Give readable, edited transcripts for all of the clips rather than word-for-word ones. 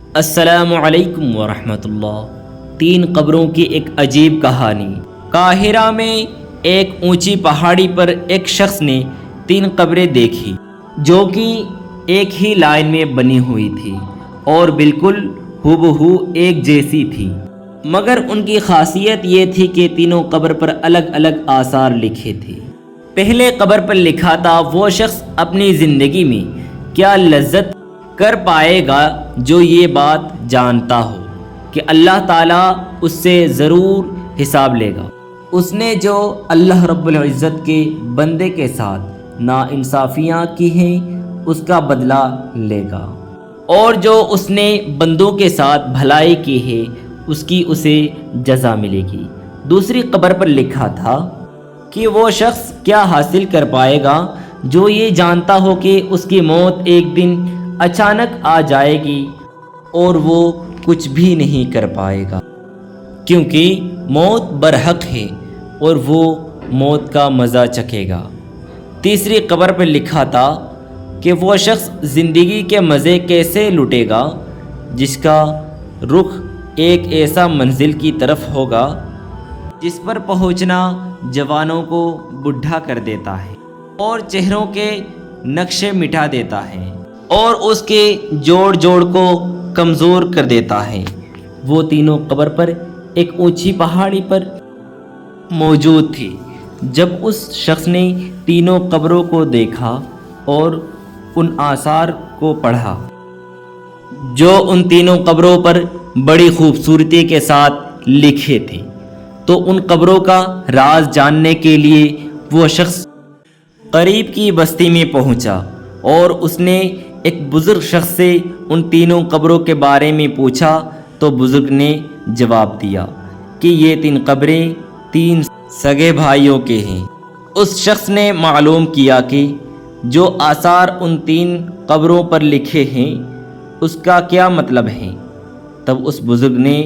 السلام علیکم ورحمۃ اللہ۔ تین قبروں کی ایک عجیب کہانی۔ قاہرہ میں ایک اونچی پہاڑی پر ایک شخص نے تین قبریں دیکھی جو کہ ایک ہی لائن میں بنی ہوئی تھی اور بالکل ہو بہو ایک جیسی تھی، مگر ان کی خاصیت یہ تھی کہ تینوں قبر پر الگ الگ آثار لکھے تھے۔ پہلے قبر پر لکھا تھا وہ شخص اپنی زندگی میں کیا لذت کر پائے گا جو یہ بات جانتا ہو کہ اللہ تعالیٰ اس سے ضرور حساب لے گا۔ اس نے جو اللہ رب العزت کے بندے کے ساتھ ناانصافیاں کی ہیں اس کا بدلہ لے گا، اور جو اس نے بندوں کے ساتھ بھلائی کی ہے اس کی اسے جزا ملے گی۔ دوسری قبر پر لکھا تھا کہ وہ شخص کیا حاصل کر پائے گا جو یہ جانتا ہو کہ اس کی موت ایک دن اچانک آ جائے گی اور وہ کچھ بھی نہیں کر پائے گا، کیونکہ موت برحق ہے اور وہ موت کا مزہ چکھے گا۔ تیسری قبر پر لکھا تھا کہ وہ شخص زندگی کے مزے کیسے لٹے گا جس کا رخ ایک ایسا منزل کی طرف ہوگا جس پر پہنچنا جوانوں کو بوڑھا کر دیتا ہے اور چہروں کے نقشے مٹا دیتا ہے اور اس کے جوڑ جوڑ کو کمزور کر دیتا ہے۔ وہ تینوں قبر پر ایک اونچی پہاڑی پر موجود تھی۔ جب اس شخص نے تینوں قبروں کو دیکھا اور ان آثار کو پڑھا جو ان تینوں قبروں پر بڑی خوبصورتی کے ساتھ لکھے تھے، تو ان قبروں کا راز جاننے کے لیے وہ شخص قریب کی بستی میں پہنچا اور اس نے ایک بزرگ شخص سے ان تینوں قبروں کے بارے میں پوچھا، تو بزرگ نے جواب دیا کہ یہ تین قبریں تین سگے بھائیوں کے ہیں۔ اس شخص نے معلوم کیا کہ جو آثار ان تین قبروں پر لکھے ہیں اس کا کیا مطلب ہے۔ تب اس بزرگ نے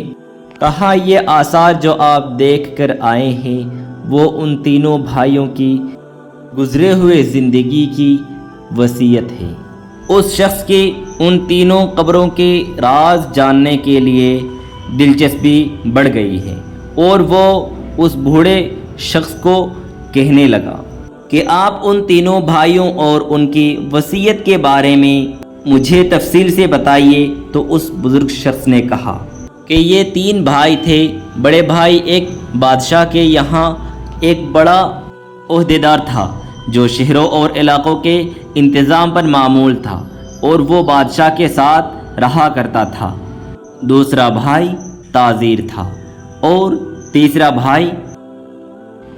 کہا، یہ آثار جو آپ دیکھ کر آئے ہیں وہ ان تینوں بھائیوں کی گزرے ہوئے زندگی کی وصیت ہے۔ اس شخص کی ان تینوں قبروں کے راز جاننے کے لیے دلچسپی بڑھ گئی ہے اور وہ اس بوڑھے شخص کو کہنے لگا کہ آپ ان تینوں بھائیوں اور ان کی وصیت کے بارے میں مجھے تفصیل سے بتائیے۔ تو اس بزرگ شخص نے کہا کہ یہ تین بھائی تھے۔ بڑے بھائی ایک بادشاہ کے یہاں ایک بڑا عہدیدار تھا جو شہروں اور علاقوں کے انتظام پر معمول تھا اور وہ بادشاہ کے ساتھ رہا کرتا تھا۔ دوسرا بھائی تاجر تھا اور تیسرا بھائی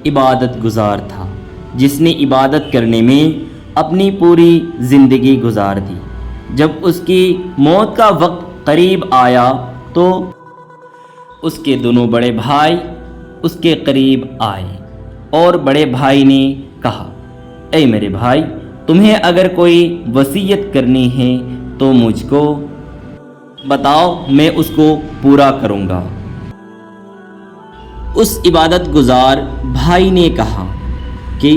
عبادت گزار تھا جس نے عبادت کرنے میں اپنی پوری زندگی گزار دی۔ جب اس کی موت کا وقت قریب آیا تو اس کے دونوں بڑے بھائی اس کے قریب آئے اور بڑے بھائی نے کہا، اے میرے بھائی، تمہیں اگر کوئی وصیت کرنی ہے تو مجھ کو بتاؤ، میں اس کو پورا کروں گا۔ اس عبادت گزار بھائی نے کہا کہ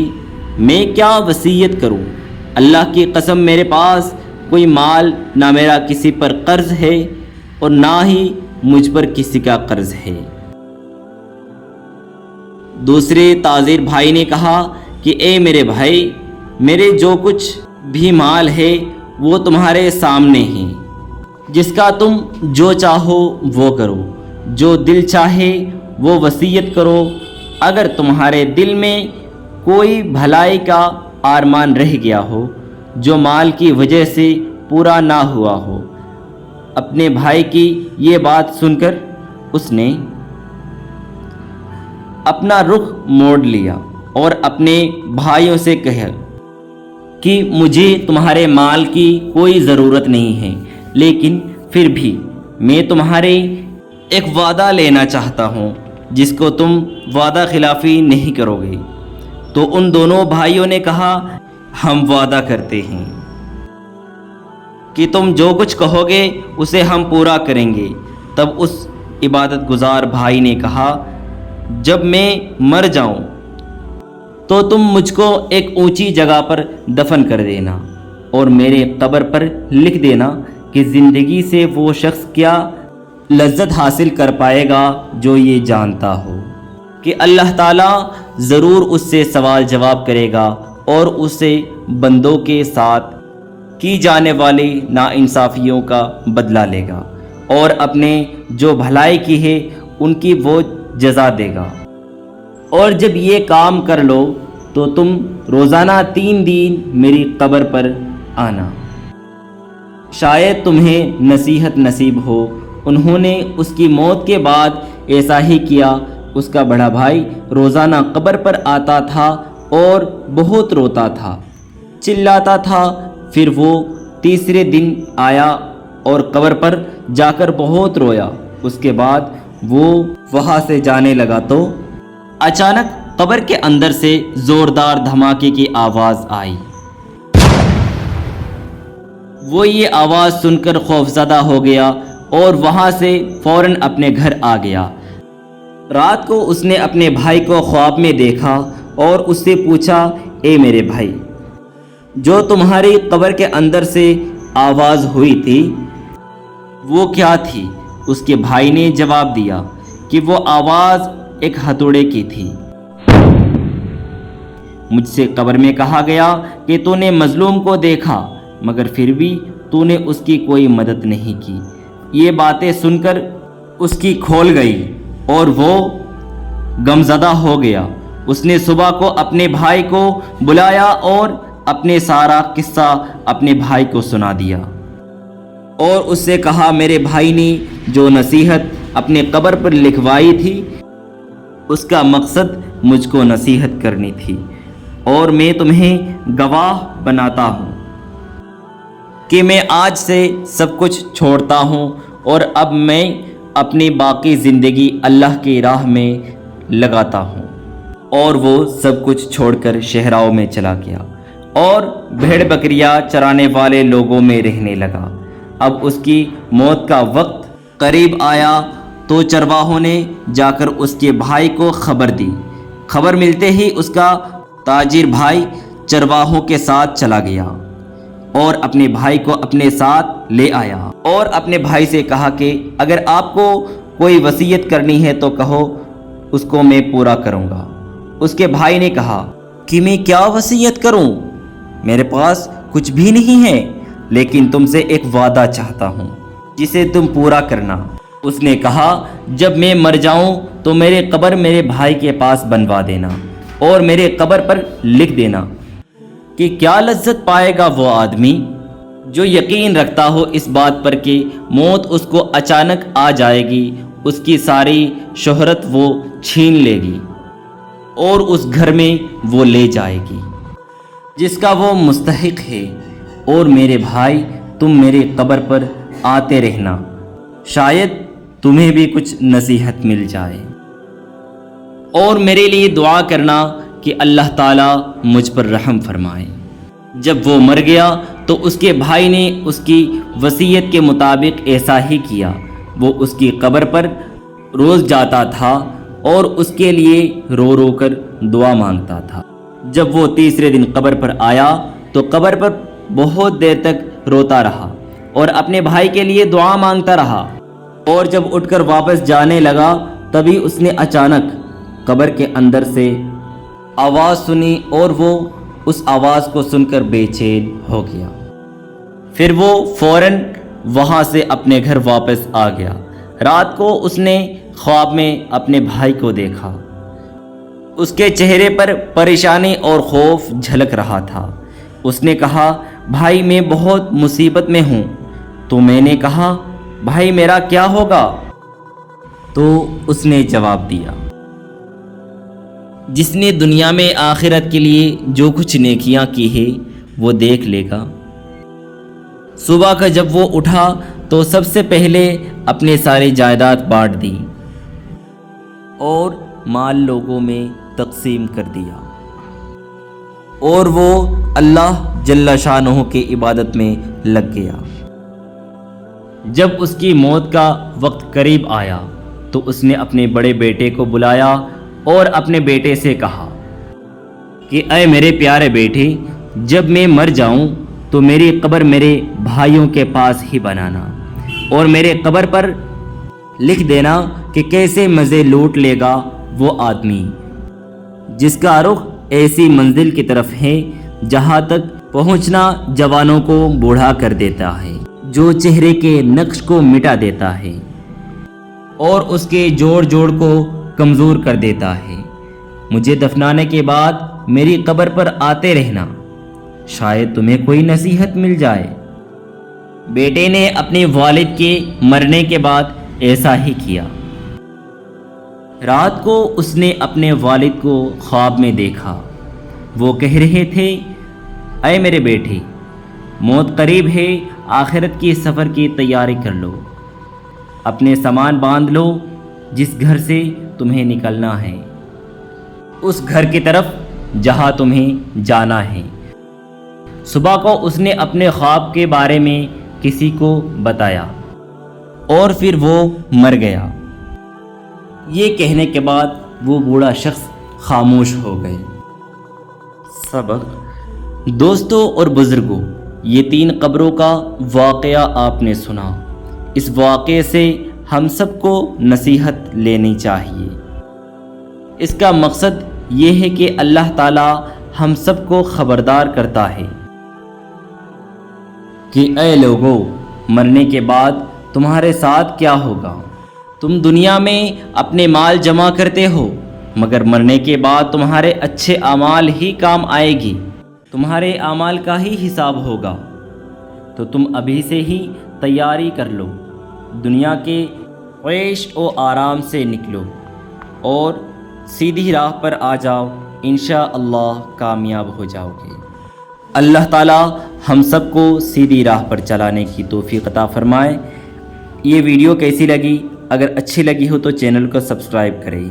میں کیا وصیت کروں، اللہ کی قسم میرے پاس کوئی مال نہ میرا کسی پر قرض ہے اور نہ ہی مجھ پر کسی کا قرض ہے۔ دوسرے تاجر بھائی نے کہا کہ اے میرے بھائی، میرے جو کچھ بھی مال ہے وہ تمہارے سامنے ہے، جس کا تم جو چاہو وہ کرو، جو دل چاہے وہ وصیت کرو۔ اگر تمہارے دل میں کوئی بھلائی کا آرمان رہ گیا ہو جو مال کی وجہ سے پورا نہ ہوا ہو۔ اپنے بھائی کی یہ بات سن کر اس نے اپنا رخ موڑ لیا اور اپنے بھائیوں سے کہا کہ مجھے تمہارے مال کی کوئی ضرورت نہیں ہے، لیکن پھر بھی میں تمہارے ایک وعدہ لینا چاہتا ہوں جس کو تم وعدہ خلافی نہیں کرو گے۔ تو ان دونوں بھائیوں نے کہا، ہم وعدہ کرتے ہیں کہ تم جو کچھ کہو گے اسے ہم پورا کریں گے۔ تب اس عبادت گزار بھائی نے کہا، جب میں مر جاؤں تو تم مجھ کو ایک اونچی جگہ پر دفن کر دینا اور میرے قبر پر لکھ دینا کہ کہ زندگی سے وہ شخص کیا لذت حاصل کر پائے گا جو یہ جانتا ہو کہ اللہ تعالیٰ ضرور اس سے سوال جواب کرے گا اور اسے بندوں کے ساتھ کی جانے والی ناانصافیوں کا بدلہ لے گا اور اپنے جو بھلائی کی ہے ان کی وہ جزا دے گا۔ اور جب یہ کام کر لو تو تم روزانہ 3 دن میری قبر پر آنا، شاید تمہیں نصیحت نصیب ہو۔ انہوں نے اس کی موت کے بعد ایسا ہی کیا۔ اس کا بڑا بھائی روزانہ قبر پر آتا تھا اور بہت روتا تھا، چلاتا تھا۔ پھر وہ تیسرے دن آیا اور قبر پر جا کر بہت رویا۔ اس کے بعد وہ وہاں سے جانے لگا تو اچانک قبر کے اندر سے زوردار دھماکے کی آواز آئی۔ وہ یہ آواز سن کر خوفزدہ ہو گیا اور وہاں سے فوراً اپنے گھر آ گیا۔ رات کو اس نے اپنے بھائی کو خواب میں دیکھا اور اس سے پوچھا، اے میرے بھائی، جو تمہاری قبر کے اندر سے آواز ہوئی تھی وہ کیا تھی؟ اس کے بھائی نے جواب دیا کہ وہ آواز ایک ہتھوڑے کی تھی۔ مجھ سے قبر میں کہا گیا کہ تو نے مظلوم کو دیکھا مگر پھر بھی تو نے اس کی کوئی مدد نہیں کی۔ یہ باتیں سن کر اس کی کھول گئی اور وہ غمزدہ ہو گیا۔ اس نے صبح کو اپنے بھائی کو بلایا اور اپنے سارا قصہ اپنے بھائی کو سنا دیا اور اس سے کہا، میرے بھائی نے جو نصیحت اپنے قبر پر لکھوائی تھی اس کا مقصد مجھ کو نصیحت کرنی تھی اور میں تمہیں گواہ بناتا ہوں کہ میں آج سے سب کچھ چھوڑتا ہوں اور اب میں اپنی باقی زندگی اللہ کی راہ میں لگاتا ہوں۔ اور وہ سب کچھ چھوڑ کر صحراؤں میں چلا گیا اور بھیڑ بکریاں چرانے والے لوگوں میں رہنے لگا۔ اب اس کی موت کا وقت قریب آیا تو چرواہوں نے جا کر اس کے بھائی کو خبر دی۔ خبر ملتے ہی اس کا تاجر بھائی چرواہوں کے ساتھ چلا گیا اور اپنے بھائی کو اپنے ساتھ لے آیا اور اپنے بھائی سے کہا کہ اگر آپ کو کوئی وصیت کرنی ہے تو کہو، اس کو میں پورا کروں گا۔ اس کے بھائی نے کہا کہ میں کیا وصیت کروں، میرے پاس کچھ بھی نہیں ہے، لیکن تم سے ایک وعدہ چاہتا ہوں جسے تم پورا کرنا۔ اس نے کہا، جب میں مر جاؤں تو میرے قبر میرے بھائی کے پاس بنوا دینا اور میرے قبر پر لکھ دینا کہ کیا لذت پائے گا وہ آدمی جو یقین رکھتا ہو اس بات پر کہ موت اس کو اچانک آ جائے گی، اس کی ساری شہرت وہ چھین لے گی اور اس گھر میں وہ لے جائے گی جس کا وہ مستحق ہے۔ اور میرے بھائی، تم میرے قبر پر آتے رہنا، شاید تمہیں بھی کچھ نصیحت مل جائے، اور میرے لیے دعا کرنا کہ اللہ تعالیٰ مجھ پر رحم فرمائے۔ جب وہ مر گیا تو اس کے بھائی نے اس کی وصیت کے مطابق ایسا ہی کیا۔ وہ اس کی قبر پر روز جاتا تھا اور اس کے لیے رو رو کر دعا مانگتا تھا۔ جب وہ تیسرے دن قبر پر آیا تو قبر پر بہت دیر تک روتا رہا اور اپنے بھائی کے لیے دعا مانگتا رہا، اور جب اٹھ کر واپس جانے لگا تبھی اس نے اچانک قبر کے اندر سے آواز سنی اور وہ اس آواز کو سن کر بے چین ہو گیا۔ پھر وہ فوراً وہاں سے اپنے گھر واپس آ گیا۔ رات کو اس نے خواب میں اپنے بھائی کو دیکھا۔ اس کے چہرے پر پریشانی اور خوف جھلک رہا تھا۔ اس نے کہا، بھائی میں بہت مصیبت میں ہوں۔ تو میں نے کہا، بھائی میرا کیا ہوگا؟ تو اس نے جواب دیا، جس نے دنیا میں آخرت کے لیے جو کچھ نیکیاں کی ہے وہ دیکھ لے گا۔ صبح کا جب وہ اٹھا تو سب سے پہلے اپنے ساری جائیداد بانٹ دی اور مال لوگوں میں تقسیم کر دیا، اور وہ اللہ جل شانہ کی عبادت میں لگ گیا۔ جب اس کی موت کا وقت قریب آیا تو اس نے اپنے بڑے بیٹے کو بلایا اور اپنے بیٹے سے کہا کہ اے میرے پیارے بیٹے، جب میں مر جاؤں تو میری قبر میرے بھائیوں کے پاس ہی بنانا اور میرے قبر پر لکھ دینا کہ کیسے مزے لوٹ لے گا وہ آدمی جس کا رخ ایسی منزل کی طرف ہے جہاں تک پہنچنا جوانوں کو بوڑھا کر دیتا ہے، جو چہرے کے نقش کو مٹا دیتا ہے اور اس کے جوڑ جوڑ کو کمزور کر دیتا ہے۔ مجھے دفنانے کے بعد میری قبر پر آتے رہنا، شاید تمہیں کوئی نصیحت مل جائے۔ بیٹے نے اپنے والد کے مرنے کے بعد ایسا ہی کیا۔ رات کو اس نے اپنے والد کو خواب میں دیکھا۔ وہ کہہ رہے تھے، اے میرے بیٹے، موت قریب ہے، آخرت کی سفر کی تیاری کر لو، اپنے سامان باندھ لو، جس گھر سے تمہیں نکلنا ہے اس گھر کی طرف جہاں تمہیں جانا ہے۔ صبح کو اس نے اپنے خواب کے بارے میں کسی کو بتایا اور پھر وہ مر گیا۔ یہ کہنے کے بعد وہ بوڑھا شخص خاموش ہو گئے۔ سبق: دوستوں اور بزرگوں، یہ 3 قبروں کا واقعہ آپ نے سنا۔ اس واقعے سے ہم سب کو نصیحت لینی چاہیے۔ اس کا مقصد یہ ہے کہ اللہ تعالی ہم سب کو خبردار کرتا ہے کہ اے لوگو، مرنے کے بعد تمہارے ساتھ کیا ہوگا؟ تم دنیا میں اپنے مال جمع کرتے ہو، مگر مرنے کے بعد تمہارے اچھے اعمال ہی کام آئے گی، تمہارے اعمال کا ہی حساب ہوگا۔ تو تم ابھی سے ہی تیاری کر لو، دنیا کے عیش و آرام سے نکلو اور سیدھی راہ پر آ جاؤ، انشاءاللہ کامیاب ہو جاؤ گے۔ اللہ تعالی ہم سب کو سیدھی راہ پر چلانے کی توفیق عطا فرمائے۔ یہ ویڈیو کیسی لگی؟ اگر اچھی لگی ہو تو چینل کو سبسکرائب کریں۔